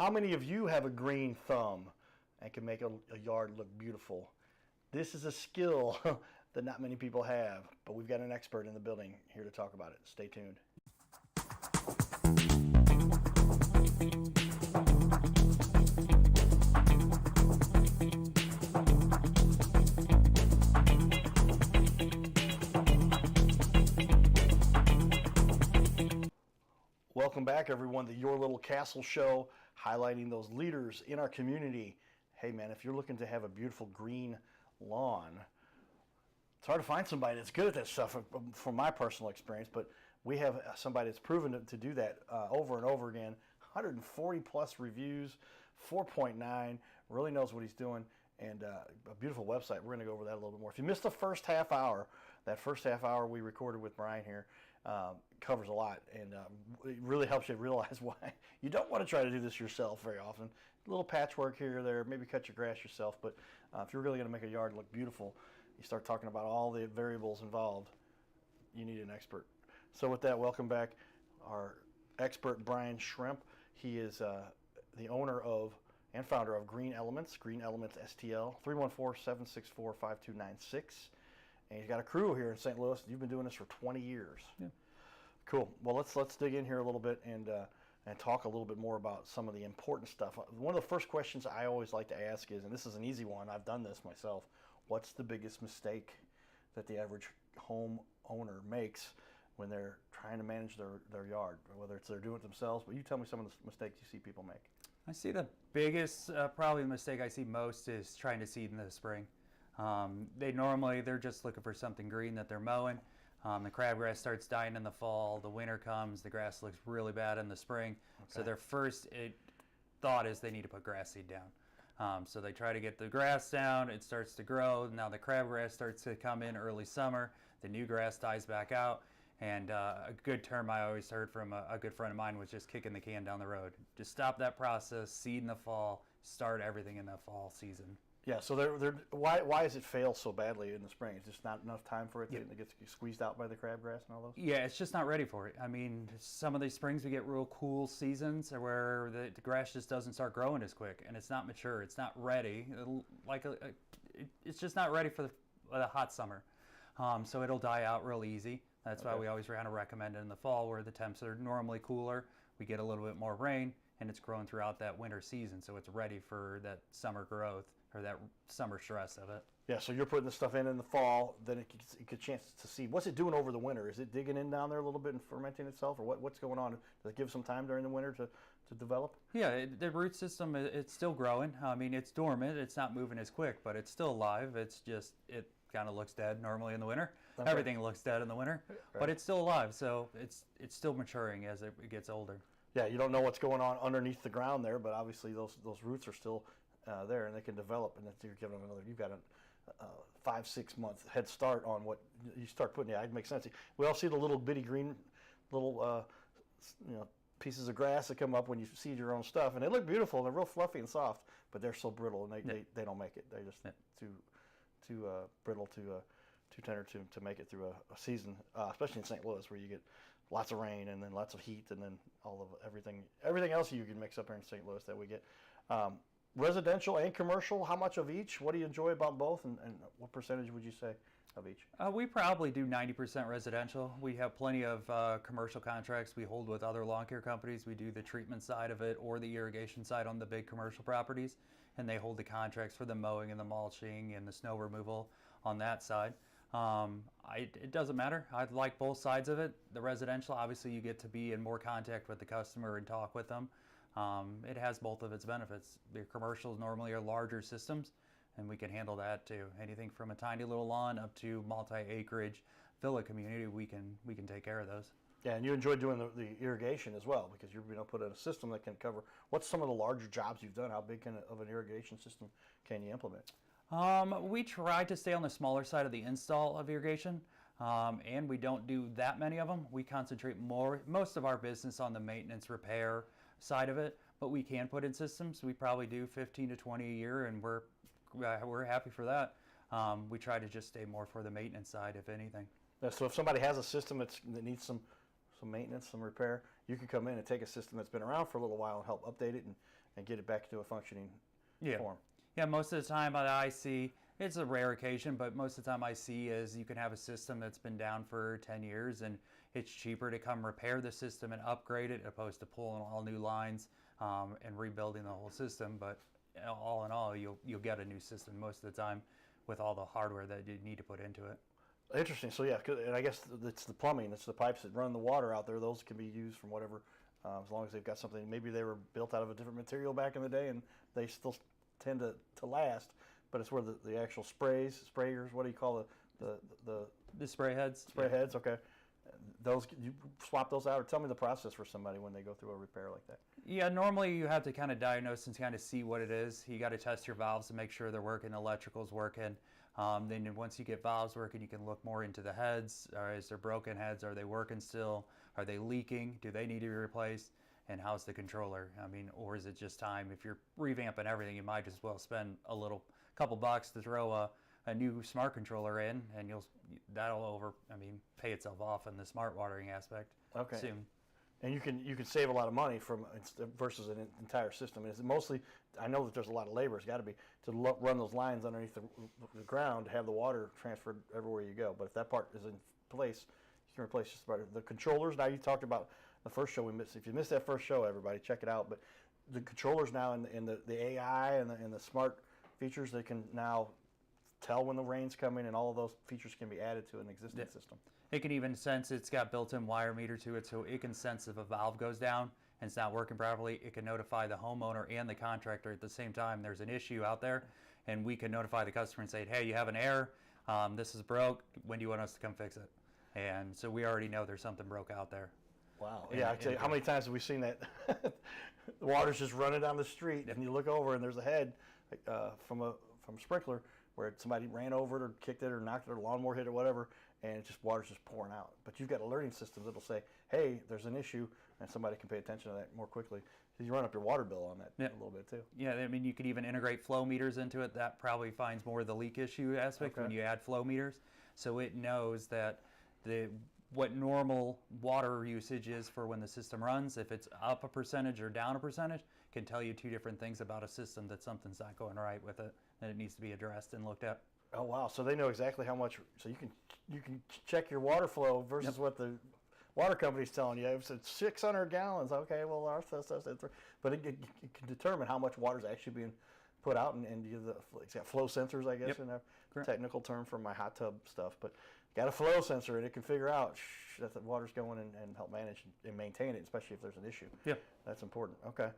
How many of you have a green thumb and can make a yard look beautiful? This is a skill that not many people have, but we've got an expert in the building here to talk about it. Stay tuned. Welcome back, everyone, to Your Little Castle Show, highlighting those leaders in our community. Hey, man, if you're looking to have a beautiful green lawn, it's hard to find somebody that's good at that stuff from my personal experience, but we have somebody that's proven to do that over and over again. 140 plus reviews, 4.9, really knows what he's doing, and a beautiful website. We're going to go over that a little bit more. If you missed the first half hour, that first half hour we recorded with Brian here covers a lot, and it really helps you realize why you don't want to try to do this yourself very often. A little patchwork here or there, maybe cut your grass yourself, but if you're really going to make a yard look beautiful, you start talking about all the variables involved, you need an expert. So with that, welcome back our expert, Brian Schremp. He is the owner of and founder of Green Elements STL, 314-764-5296. And he's got a crew here in St. Louis. You've been doing this for 20 years. Yeah. Cool. Well, let's dig in here a little bit and talk a little bit more about some of the important stuff. One of the first questions I always like to ask is, and this is an easy one, I've done this myself, what's the biggest mistake that the average home owner makes when they're trying to manage their yard, whether it's they're doing it themselves, but you tell me some of the mistakes you see people make. I see the biggest, probably the mistake I see most is trying to seed in the spring. They're just looking for something green that they're mowing. The crabgrass starts dying in the fall, the winter comes, the grass looks really bad in the spring. Okay. So their first thought is they need to put grass seed down. So they try to get the grass down, it starts to grow, now the crabgrass starts to come in early summer, the new grass dies back out, and a good term I always heard from a good friend of mine was just kicking the can down the road. Just stop that process, seed in the fall, start everything in the fall season. Yeah, so why does it fail so badly in the spring? It's just not enough time for it to get squeezed out by the crabgrass and all those? Yeah, it's just not ready for it. I mean, some of these springs we get real cool seasons where the grass just doesn't start growing as quick, and it's not mature. It's not ready. It's just not ready for the hot summer. So it'll die out real easy. That's why we always kind of recommend it in the fall where the temps are normally cooler. We get a little bit more rain, and it's growing throughout that winter season, so it's ready for that summer growth or that summer stress of it. Yeah, so you're putting the stuff in the fall, then it gets a chance to seed. What's it doing over the winter? Is it digging in down there a little bit and fermenting itself, or what's going on? Does it give some time during the winter to develop? Yeah, the root system, it's still growing. I mean, it's dormant. It's not moving as quick, but it's still alive. It's just, it kind of looks dead normally in the winter. Okay. Everything looks dead in the winter, right. But it's still alive, so it's still maturing as it gets older. Yeah, you don't know what's going on underneath the ground there, but obviously those roots are still there, and they can develop, and you're giving them you've got a 5-6 month head start on what you start putting. Yeah, it makes sense. We all see the little bitty green pieces of grass that come up when you seed your own stuff, and they look beautiful. They're real fluffy and soft, but they're so brittle, and they don't make it. They're just too brittle, too tender to make it through a season, especially in St. Louis where you get lots of rain and then lots of heat and then all of everything else you can mix up here in St. Louis that we get. Residential and commercial, how much of each? What do you enjoy about both, and what percentage would you say of each? We probably do 90% residential. We have plenty of commercial contracts we hold with other lawn care companies. We do the treatment side of it or the irrigation side on the big commercial properties, and they hold the contracts for the mowing and the mulching and the snow removal on that side. It doesn't matter. I like both sides of it. The residential, obviously you get to be in more contact with the customer and talk with them. It has both of its benefits. The commercials normally are larger systems, and we can handle that too. Anything from a tiny little lawn up to multi-acreage villa community, we can take care of those. Yeah, and you enjoy doing the irrigation as well, because you're put in a system that can cover. What's some of the larger jobs you've done? How big of an irrigation system can you implement? We try to stay on the smaller side of the install of irrigation, and we don't do that many of them. We concentrate most of our business on the maintenance repair side of it, but we can put in systems. We probably do 15 to 20 a year, and we're happy for that. We try to just stay more for the maintenance side, if anything. Yeah, so if somebody has a system that needs some maintenance, some repair, you can come in and take a system that's been around for a little while and help update it and get it back to a functioning Yeah. form. Yeah, most of the time I see, it's a rare occasion, but most of the time I see is you can have a system that's been down for 10 years and it's cheaper to come repair the system and upgrade it opposed to pulling all new lines and rebuilding the whole system. But all in all, you'll get a new system most of the time with all the hardware that you need to put into it. Interesting. So yeah, and I guess it's the plumbing, it's the pipes that run the water out there. Those can be used from whatever, as long as they've got something. Maybe they were built out of a different material back in the day, and they still tend to last. But it's where the actual sprayers. What do you call The spray heads. spray heads? Okay, those you swap those out, or tell me the process for somebody when they go through a repair like that. Yeah, normally you have to kind of diagnose and kind of see what it is. You got to test your valves to make sure they're working, electrical's working. Then once you get valves working, you can look more into the heads. Is there broken heads? Are they working still? Are they leaking? Do they need to be replaced? And how's the controller? I mean, or is it just time? If you're revamping everything, you might as well spend a couple bucks to throw a new smart controller in, and that'll pay itself off in the smart watering aspect. Okay. Soon. And you can save a lot of money versus an entire system. It's mostly, I know that there's a lot of labor. It's got to be to run those lines underneath the ground to have the water transferred everywhere you go. But if that part is in place, you can replace just about the controllers. Now you talked about the first show we missed. If you missed that first show, everybody check it out. But the controllers now in the AI and the smart features, they can now tell when the rain's coming, and all of those features can be added to an existing system. It can even sense, it's got built-in wire meter to it, so it can sense if a valve goes down and it's not working properly. It can notify the homeowner and the contractor at the same time there's an issue out there, and we can notify the customer and say, hey, you have an error, this is broke, when do you want us to come fix it? And so we already know there's something broke out there. Wow. Yeah, I tell you, how many times have we seen that? The water's just running down the street, and you look over and there's a head from a sprinkler where somebody ran over it or kicked it or knocked it or lawnmower hit it or whatever, and it's just water's just pouring out. But you've got a learning system that'll say, hey, there's an issue, and somebody can pay attention to that more quickly. So you run up your water bill on that a little bit too. Yeah, I mean, you could even integrate flow meters into it. That probably finds more of the leak issue aspect when you add flow meters. So it knows that what normal water usage is for when the system runs, if it's up a percentage or down a percentage, can tell you two different things about a system, that something's not going right with it, and it needs to be addressed and looked at. Oh wow! So they know exactly how much. So you can check your water flow versus what the water company's telling you. If it's 600 gallons, okay, well our says but it can determine how much water is actually being put out, and it's got flow sensors, I guess, in a technical term for my hot tub stuff. But got a flow sensor, and it can figure out that the water's going and help manage and maintain it, especially if there's an issue. Yeah, that's important. Okay.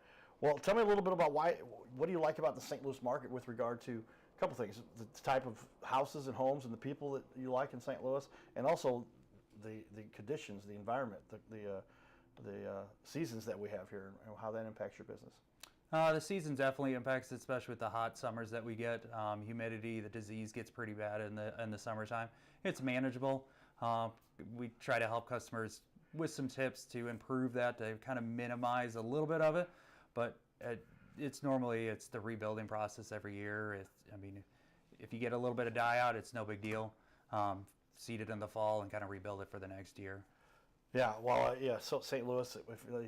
Well, tell me a little bit about what do you like about the St. Louis market with regard to a couple things: the type of houses and homes and the people that you like in St. Louis, and also the conditions, the environment, the seasons that we have here, and how that impacts your business. The season definitely impacts it, especially with the hot summers that we get. Humidity, the disease gets pretty bad in the summertime. It's manageable. We try to help customers with some tips to improve that, to kind of minimize a little bit of it. But it's the rebuilding process every year. If you get a little bit of die out, it's no big deal. Seed it in the fall and kind of rebuild it for the next year. Yeah, well, So St. Louis,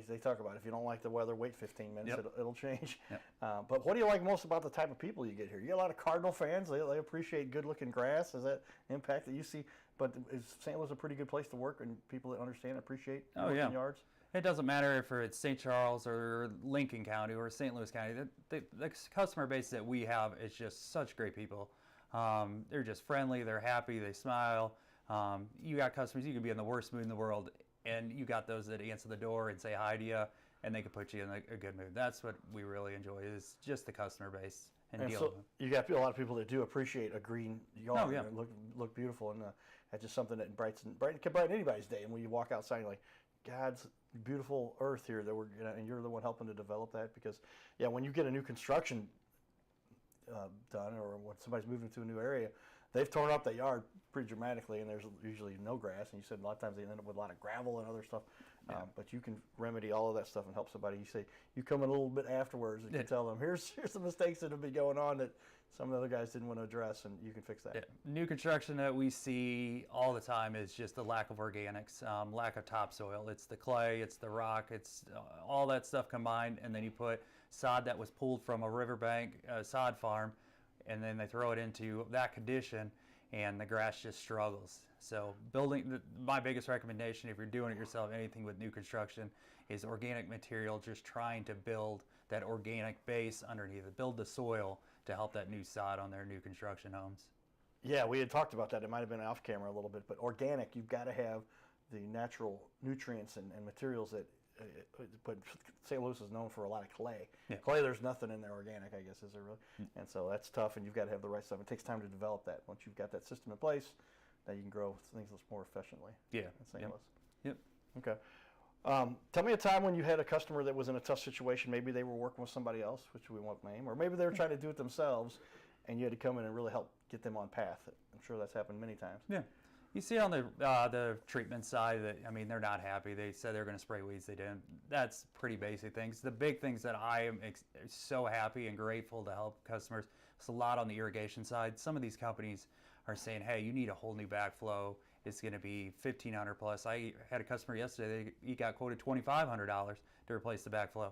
they talk about if you don't like the weather, wait 15 minutes, it'll change. Yep. But what do you like most about the type of people you get here? You get a lot of Cardinal fans. They appreciate good-looking grass. Is that impact that you see? But is St. Louis a pretty good place to work, and people that understand and appreciate working yards? It doesn't matter if it's St. Charles or Lincoln County or St. Louis County. The customer base that we have is just such great people. They're just friendly. They're happy. They smile. You got customers, you can be in the worst mood in the world, and you got those that answer the door and say hi to you, and they can put you in a good mood. That's what we really enjoy, is just the customer base and deal with them. You got a lot of people that do appreciate a green yard. Oh, yeah. Look beautiful, and that's just something that can brighten anybody's day. And when you walk outside, you're like, God's beautiful earth here that and you're the one helping to develop that. Because when you get a new construction done, or when somebody's moving to a new area, they've torn up that yard pretty dramatically, and there's usually no grass. And you said a lot of times they end up with a lot of gravel and other stuff. But you can remedy all of that stuff and help somebody. You say you come in a little bit afterwards and you can tell them here's the mistakes that have been going on that some of the other guys didn't want to address, and you can fix that. Yeah. New construction that we see all the time is just the lack of organics, lack of topsoil. It's the clay, it's the rock, it's all that stuff combined, and then you put sod that was pulled from a riverbank sod farm, and then they throw it into that condition, and the grass just struggles. So my biggest recommendation, if you're doing it yourself, anything with new construction, is organic material, just trying to build that organic base underneath it, build the soil to help that new sod on their new construction homes. Yeah, we had talked about that. It might have been off camera a little bit, but organic, you've got to have the natural nutrients and materials that, but St. Louis is known for a lot of clay. Yeah. Clay, there's nothing in there organic, I guess, is there really? And so that's tough, and you've got to have the right stuff. It takes time to develop that. Once you've got that system in place, then you can grow things more efficiently. Yeah. In St. Louis. Yep. Okay. Tell me a time when you had a customer that was in a tough situation. Maybe they were working with somebody else, which we won't name, or maybe they were trying to do it themselves, and you had to come in and really help get them on path. I'm sure that's happened many times. Yeah. You see on the treatment side that, I mean, they're not happy. They said they're going to spray weeds. They didn't. That's pretty basic things. The big things that I am so happy and grateful to help customers, it's a lot on the irrigation side. Some of these companies are saying, hey, you need a whole new backflow. It's going to be $1,500 plus. I had a customer yesterday, he got quoted $2,500 to replace the backflow.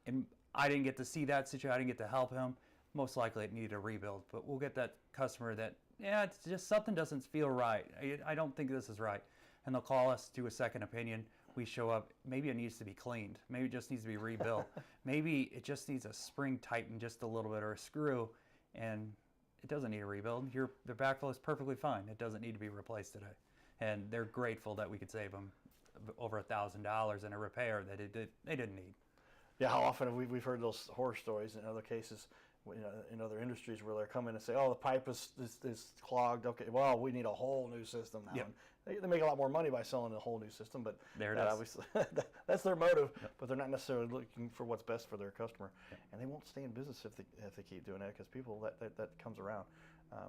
And I didn't get to see that situation. I didn't get to help him. Most likely it needed a rebuild. But we'll get that customer that, yeah, it's just something doesn't feel right. I don't think this is right. And they'll call us, do a second opinion. We show up, maybe it needs to be cleaned. Maybe it just needs to be rebuilt. Maybe it just needs a spring tightened just a little bit or a screw, and it doesn't need a rebuild. The backflow is perfectly fine. It doesn't need to be replaced today. And they're grateful that we could save them over $1,000 in a repair that they didn't need. Yeah, how often have we've heard those horror stories in other cases, in other industries where they're coming and say, oh, the pipe is clogged. Okay, well, we need a whole new system now. Yep. And they make a lot more money by selling a whole new system, but There it is. obviously that's their motive. Yep. But they're not necessarily looking for what's best for their customer, and they won't stay in business if they keep doing that, because people that comes around.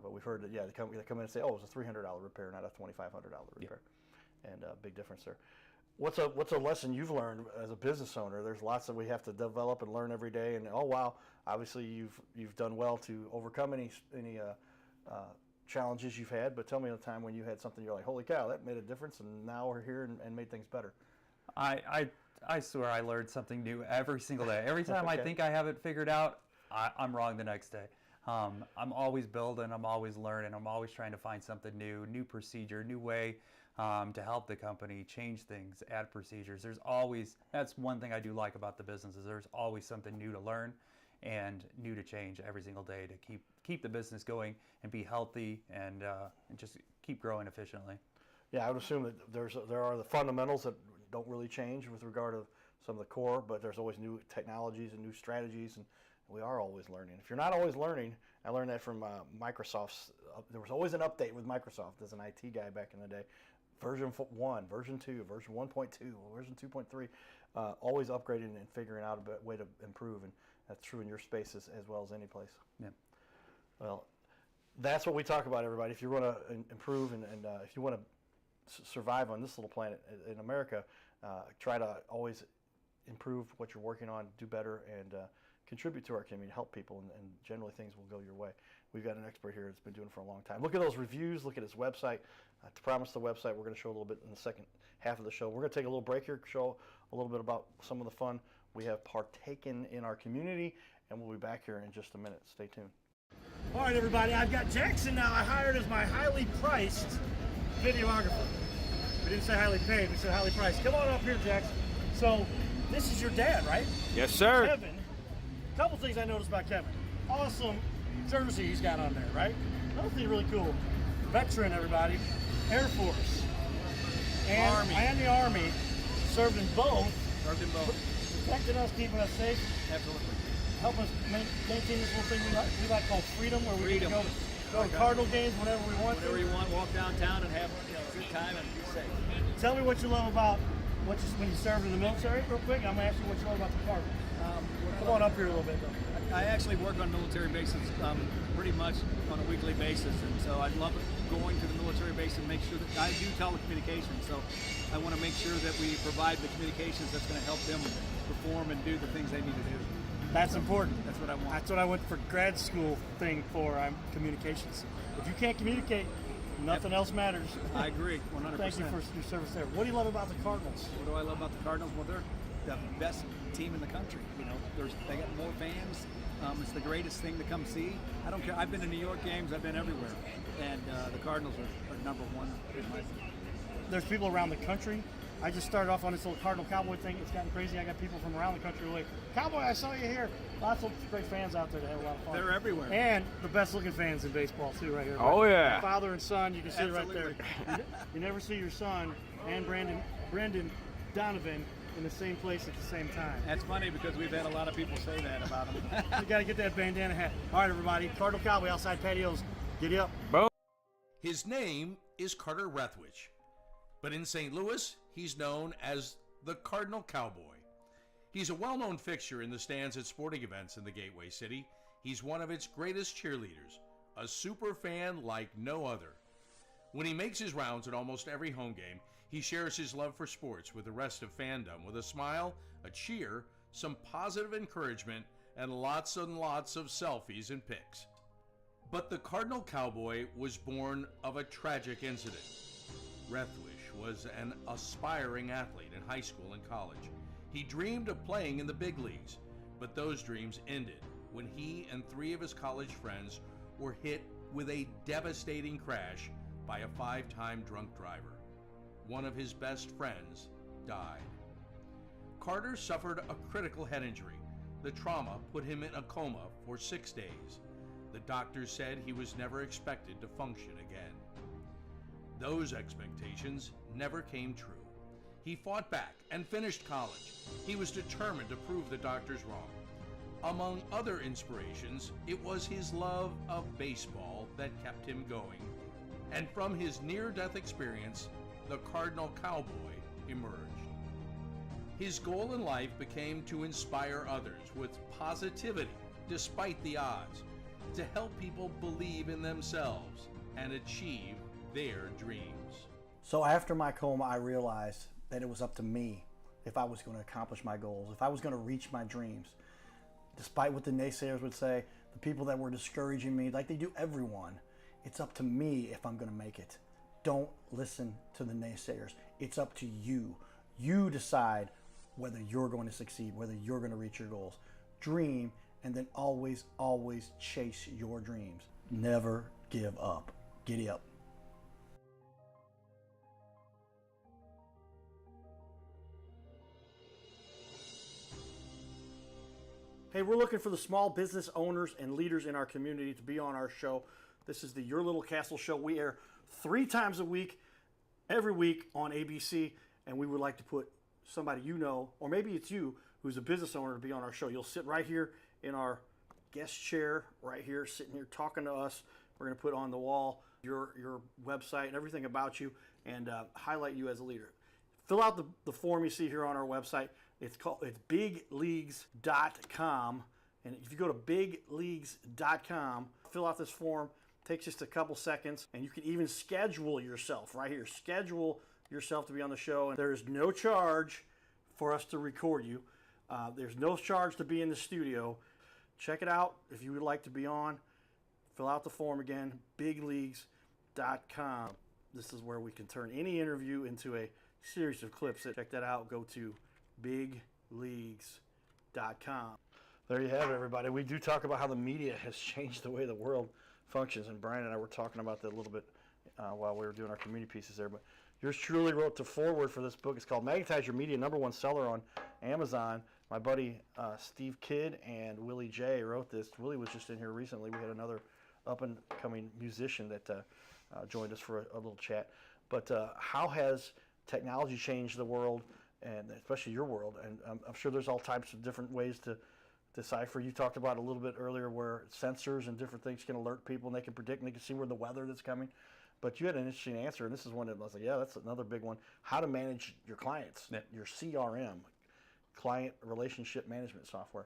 But we've heard that they come in and say, oh, it was a $300 repair, not a $2,500 repair, and big difference there. What's a lesson you've learned as a business owner? There's lots that we have to develop and learn every day, and oh wow, obviously you've done well to overcome any challenges you've had. But tell me a time when you had something you're like, holy cow, that made a difference, and now we're here and made things better. I swear I learned something new every single day. Every time I think I have it figured out, I'm wrong the next day. I'm always building, I'm always learning, I'm always trying to find something new procedure, new way to help the company change things, add procedures. That's one thing I do like about the business, is there's always something new to learn and new to change every single day to keep the business going and be healthy and just keep growing efficiently. Yeah, I would assume that there are the fundamentals that don't really change with regard to some of the core, but there's always new technologies and new strategies, and we are always learning. If you're not always learning, I learned that from Microsoft's. There was always an update with Microsoft as an IT guy back in the day. Version 1, version 2, version 1.2, version 2.3, always upgrading and figuring out a way to improve, and that's true in your space as well as any place. Yeah. Well, that's what we talk about, everybody. If you want to improve and if you want to survive on this little planet in America, try to always improve what you're working on, do better, and contribute to our community, help people, and generally things will go your way. We've got an expert here that's been doing it for a long time. Look at those reviews, look at his website. To promise the website, we're going to show a little bit in the second half of the show. We're going to take a little break here, show a little bit about some of the fun we have partaken in our community, and we'll be back here in just a minute. Stay tuned. All right, everybody, I've got Jackson now. I hired as my highly priced videographer. We didn't say highly paid, we said highly priced. Come on up here, Jackson. So, this is your dad, right? Yes, sir. Kevin. A couple things I noticed about Kevin. Awesome jersey he's got on there, right? Another thing really cool. Veteran, everybody. Air Force. And Army. And the Army. Served in both. Served in both. Protecting us, keeping us safe. Absolutely. Help us maintain this little thing we like called freedom, where we can go to Cardinal games whenever we want. Whenever you want, walk downtown and have a good time and be safe. Tell me what you love about when you served in the military, real quick. I'm gonna ask you what you love about the Cardinals. Come on up here a little bit, though. I actually work on military bases pretty much on a weekly basis, and so I love going to the military base and make sure that I do telecommunications. So I want to make sure that we provide the communications that's going to help them perform and do the things they need to do. That's important. That's what I want. That's what I went for grad school thing for. I'm communications. If you can't communicate, nothing else matters. I agree, 100%. Thank you for your service there. What do you love about the Cardinals? What do I love about the Cardinals? Well, they're the best team in the country. You know, they got more fans. It's the greatest thing to come see. I don't care. I've been to New York games. I've been everywhere, and the Cardinals are number one in my opinion. There's people around the country. I just started off on this little Cardinal Cowboy thing. It's gotten crazy. I got people from around the country like, Cowboy, I saw you here. Lots of great fans out there that have a lot of fun. They're everywhere. And the best looking fans in baseball too, right here. Oh, yeah. Father and son, you can see it right there. Absolutely. You never see your son and Brandon Donovan in the same place at the same time. That's funny because we've had a lot of people say that about him. You got to get that bandana hat. All right, everybody. Cardinal Cowboy outside patios. Giddy up. Boom. His name is Carter Rethwich, but in St. Louis, he's known as the Cardinal Cowboy. He's a well-known fixture in the stands at sporting events in the Gateway City. He's one of its greatest cheerleaders, a super fan like no other. When he makes his rounds at almost every home game, he shares his love for sports with the rest of fandom with a smile, a cheer, some positive encouragement, and lots of selfies and pics. But the Cardinal Cowboy was born of a tragic incident. Rethwich was an aspiring athlete in high school and college. He dreamed of playing in the big leagues, but those dreams ended when he and 3 of his college friends were hit with a devastating crash by a 5-time drunk driver. One of his best friends died. Carter suffered a critical head injury. The trauma put him in a coma for 6 days. The doctors said he was never expected to function again. Those expectations never came true. He fought back and finished college. He was determined to prove the doctors wrong. Among other inspirations, it was his love of baseball that kept him going. And from his near-death experience, the Cardinal Cowboy emerged. His goal in life became to inspire others with positivity despite the odds, to help people believe in themselves and achieve their dreams. So after my coma, I realized that it was up to me if I was going to accomplish my goals, if I was going to reach my dreams. Despite what the naysayers would say, the people that were discouraging me, like they do everyone, it's up to me if I'm going to make it. Don't listen to the naysayers. It's up to you. You decide whether you're going to succeed, whether you're going to reach your goals. Dream, and then always, always chase your dreams. Never give up. Giddy up. Hey, we're looking for the small business owners and leaders in our community to be on our show. This is the Your Little Castle Show. We air 3 times a week, every week on ABC, and we would like to put somebody you know, or maybe it's you, who's a business owner to be on our show. You'll sit right here in our guest chair, right here, sitting here talking to us. We're going to put on the wall your website and everything about you and highlight you as a leader. Fill out the form you see here on our website. It's bigleagues.com, and if you go to bigleagues.com, fill out this form. It takes just a couple seconds, and you can even schedule yourself right here. Schedule yourself to be on the show, and there is no charge for us to record you. There's no charge to be in the studio. Check it out if you would like to be on. Fill out the form again, bigleagues.com. This is where we can turn any interview into a series of clips. Check that out. Go to bigleagues.com. There you have it, everybody. We do talk about how the media has changed the way the world functions, and Brian and I were talking about that a little bit while we were doing our community pieces there. But yours truly wrote the foreword for this book. It's called Magnetize Your Media, #1 seller on Amazon. My buddy Steve Kidd and Willie J wrote this. Willie was just in here recently. We had another up-and-coming musician that joined us for a little chat. But how has technology changed the world, and especially your world? And I'm sure there's all types of different ways to decipher. You talked about a little bit earlier where sensors and different things can alert people, and they can predict, and they can see where the weather that's coming. But you had an interesting answer, and this is one that I was like, yeah, that's another big one. How to manage your clients, your CRM, client relationship management software.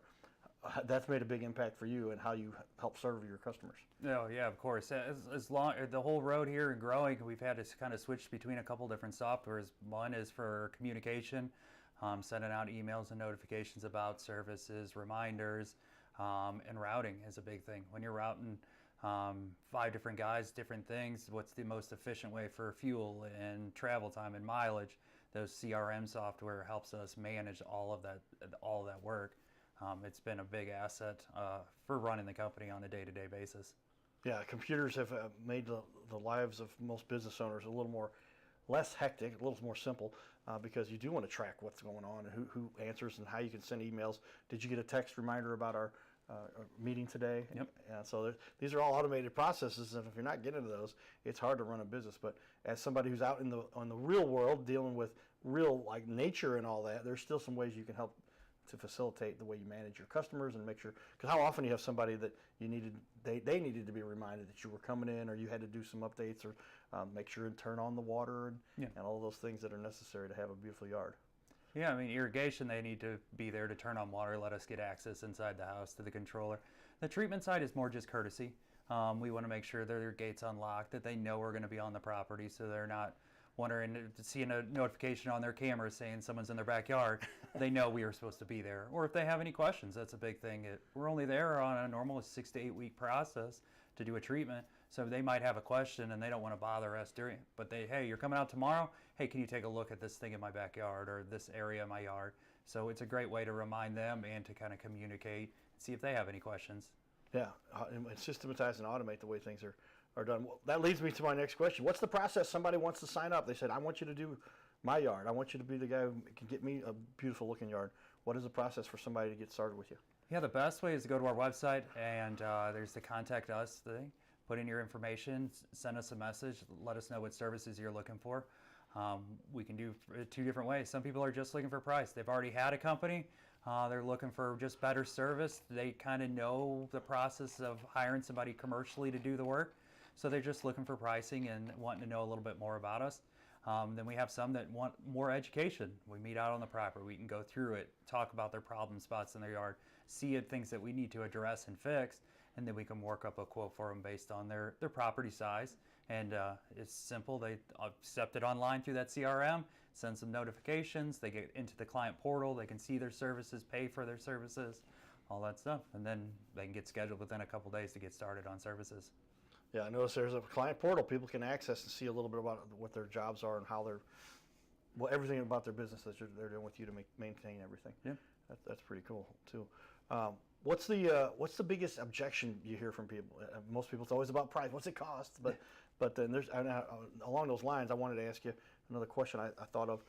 that's made a big impact for you and how you help serve your customers. No, yeah, of course. As long the whole road here and growing, we've had to kind of switch between a couple different softwares. One is for communication, sending out emails and notifications about services, reminders, and routing is a big thing. When you're routing 5 different guys, different things, what's the most efficient way for fuel and travel time and mileage? Those CRM software helps us manage all of that work. It's been a big asset for running the company on a day-to-day basis. Yeah, computers have made the lives of most business owners a little more less hectic, a little more simple, because you do want to track what's going on and who answers and how you can send emails. Did you get a text reminder about our meeting today? Yep. So these are all automated processes, and if you're not getting to those, it's hard to run a business. But as somebody who's out on the real world, dealing with real like nature and all that, there's still some ways you can help to facilitate the way you manage your customers and make sure, because how often you have somebody that they needed to be reminded that you were coming in, or you had to do some updates, or make sure and turn on the water and all those things that are necessary to have a beautiful yard. Yeah, I mean, irrigation, they need to be there to turn on water, let us get access inside the house to the controller. The treatment side is more just courtesy. We want to make sure that their gate's unlocked, that they know we're going to be on the property, so they're not wondering, seeing a notification on their camera saying someone's in their backyard. They know we are supposed to be there. Or if they have any questions, that's a big thing. We're only there on a normal 6 to 8 week process to do a treatment. So they might have a question and they don't want to bother us during, but hey, you're coming out tomorrow? Hey, can you take a look at this thing in my backyard or this area in my yard? So it's a great way to remind them and to kind of communicate, see if they have any questions. Yeah, and systematize and automate the way things are done. Well, that leads me to my next question. What's the process? Somebody wants to sign up. They said, I want you to do my yard. I want you to be the guy who can get me a beautiful looking yard. What is the process for somebody to get started with you? Yeah, the best way is to go to our website, and there's the contact us thing. Put in your information, send us a message, let us know what services you're looking for. We can do 2 different ways. Some people are just looking for price. They've already had a company. They're looking for just better service. They kind of know the process of hiring somebody commercially to do the work. So they're just looking for pricing and wanting to know a little bit more about us. Then we have some that want more education. We meet out on the property. We can go through it, talk about their problem spots in their yard, see things that we need to address and fix, and then we can work up a quote for them based on their property size. And it's simple. They accept it online through that CRM, send some notifications, they get into the client portal, they can see their services, pay for their services, all that stuff. And then they can get scheduled within a couple days to get started on services. Yeah, I noticed there's a client portal people can access and see a little bit about what their jobs are and how everything about their business that they're doing with you to maintain everything. Yeah, that's pretty cool too. What's the biggest objection you hear from people? Most people, it's always about price. What's it cost? But then along those lines, I wanted to ask you another question. I thought of.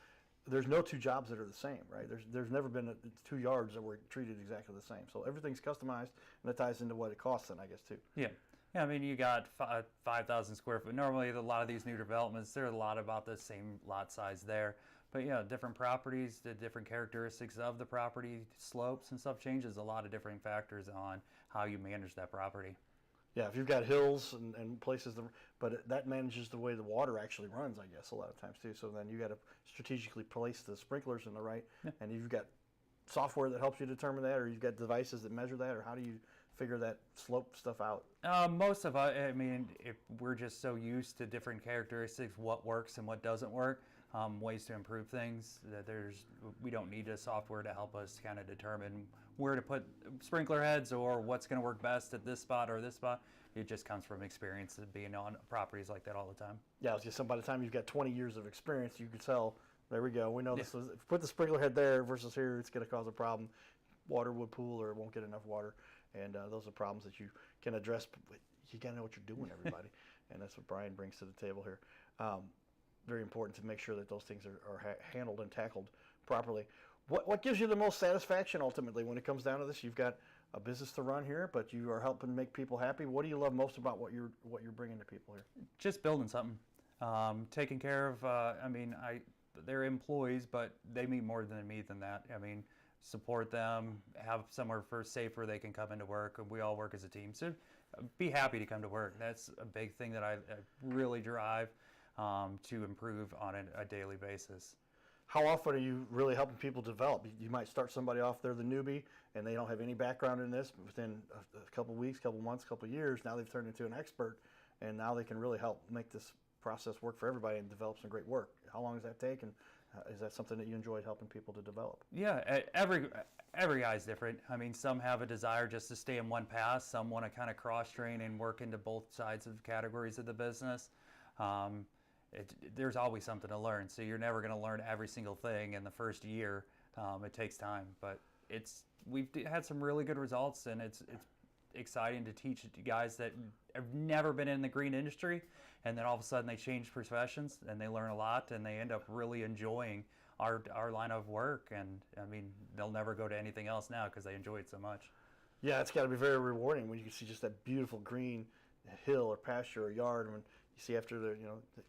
There's no 2 jobs that are the same, right? There's never been 2 yards that were treated exactly the same. So everything's customized, and that ties into what it costs, then I guess too. Yeah. Yeah, I mean, you got 5,000 square foot. Normally, a lot of these new developments, they're a lot about the same lot size there. But yeah, different properties, the different characteristics of the property, slopes and stuff changes a lot of different factors on how you manage that property. Yeah, if you've got hills and places, but that manages the way the water actually runs, I guess, a lot of times too. So then you got to strategically place the sprinklers in the right, and you've got software that helps you determine that, or you've got devices that measure that, or how do you figure that slope stuff out? Most of us, I mean, if we're just so used to different characteristics, what works and what doesn't work, ways to improve things, that we don't need a software to help us kind of determine where to put sprinkler heads or what's going to work best at this spot or this spot. It just comes from experience of being on properties like that all the time. Yeah, it's just by the time you've got 20 years of experience, you can tell, there we go, we know this is, if you put the sprinkler head there versus here, it's going to cause a problem. Water would pool or it won't get enough water. And those are problems that you can address, but you got to know what you're doing, everybody. And that's what Brian brings to the table here. Very important to make sure that those things are handled and tackled properly. What gives you the most satisfaction ultimately when it comes down to this? You've got a business to run here, but you are helping make people happy. What do you love most about what you're bringing to people here? Just building something, taking care of. They're employees, but they mean more than that. I mean, support them, have somewhere safe where they can come into work, and we all work as a team. So be happy to come to work. That's a big thing that I really drive to improve on a daily basis. how often are you really helping people develop? You might start somebody off, they're the newbie, and they don't have any background in this, but within a couple weeks, couple months, couple years, now they've turned into an expert, and now they can really help make this process work for everybody and develop some great work. How long does that take, and is that something that you enjoyed helping people to develop? Yeah, every guy's different. I mean, some have a desire just to stay in one path. Some want to kind of cross-train and work into both sides of categories of the business. There's always something to learn, so you're never going to learn every single thing in the first year. It takes time, but we've had some really good results, and it's exciting to teach guys that have never been in the green industry, and then all of a sudden they change professions and they learn a lot, and they end up really enjoying our line of work. And I mean, they'll never go to anything else now because they enjoy it so much. Yeah, it's got to be very rewarding when you can see just that beautiful green hill or pasture or yard, when you see after they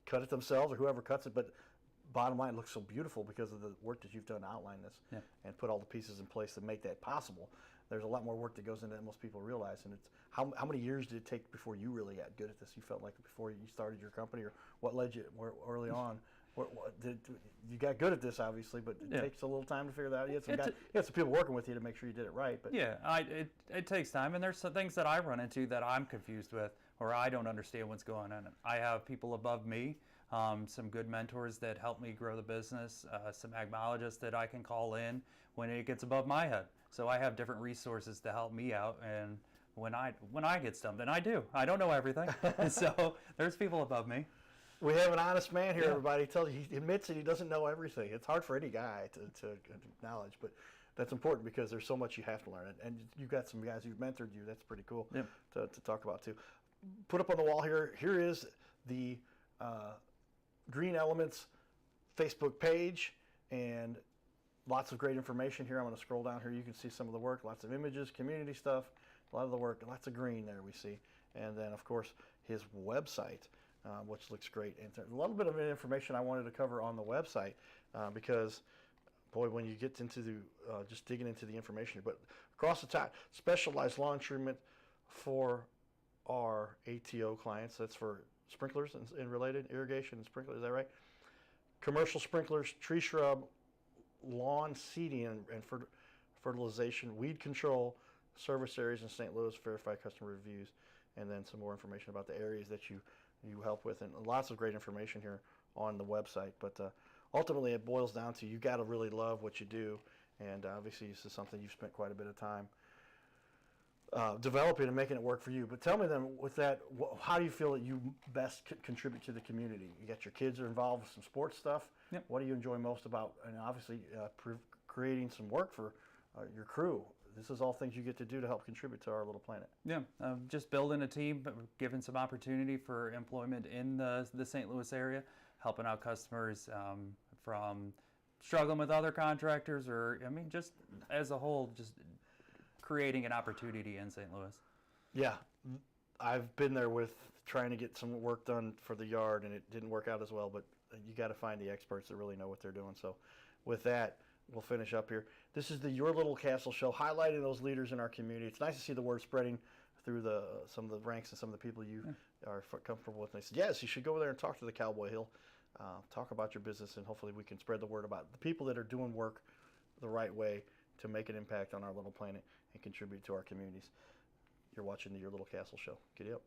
cut it themselves or whoever cuts it, but bottom line, it looks so beautiful because of the work that you've done to outline this and put all the pieces in place to make that possible. There's a lot more work that goes into that than most people realize. And it's how many years did it take before you really got good at this? You felt like before you started your company, or what led you early on? You got good at this, obviously, but it takes a little time to figure that out. You had some people working with you to make sure you did it right. But it takes time, and there's some things that I run into that I'm confused with, or I don't understand what's going on. I have people above me, some good mentors that help me grow the business, some agmologists that I can call in when it gets above my head. So I have different resources to help me out, and when I get stumped, and I do, I don't know everything, so there's people above me. We have an honest man here, everybody. He admits that he doesn't know everything. It's hard for any guy to acknowledge, but that's important because there's so much you have to learn. And you've got some guys who've mentored you. That's pretty cool to talk about, too. Put up on the wall here. Here is the Green Elements Facebook page, and lots of great information here. I'm going to scroll down here. You can see some of the work, lots of images, community stuff, a lot of the work, lots of green there we see. And then, of course, his website, which looks great. And there's a little bit of information I wanted to cover on the website because, boy, when you get into just digging into the information. But across the top, specialized lawn treatment for our ATO clients. That's for sprinklers and related, irrigation and sprinklers, is that right? Commercial sprinklers, tree shrub, lawn seeding and fertilization, weed control, service areas in St. Louis, verified customer reviews, and then some more information about the areas that you help with, and lots of great information here on the website. But ultimately, it boils down to you got to really love what you do, and obviously this is something you've spent quite a bit of time developing and making it work for you. But tell me then, with that, how do you feel that you best contribute to the community? You got your kids are involved with some sports stuff. Yep. What do you enjoy most about, and obviously creating some work for your crew? This is all things you get to do to help contribute to our little planet. Yeah, just building a team, giving some opportunity for employment in the St. Louis area, helping out customers from struggling with other contractors, or I mean, just as a whole, just creating an opportunity in St. Louis. Yeah, I've been there with trying to get some work done for the yard, and it didn't work out as well, but you got to find the experts that really know what they're doing. So with that, we'll finish up here. This is the Your Little Castle Show, highlighting those leaders in our community. It's nice to see the word spreading through some of the ranks and some of the people you are comfortable with. And they said, yes, you should go over there and talk to the Cowboy. He'll talk about your business, and hopefully we can spread the word about the people that are doing work the right way to make an impact on our little planet and contribute to our communities. You're watching the Your Little Castle Show. Giddy up.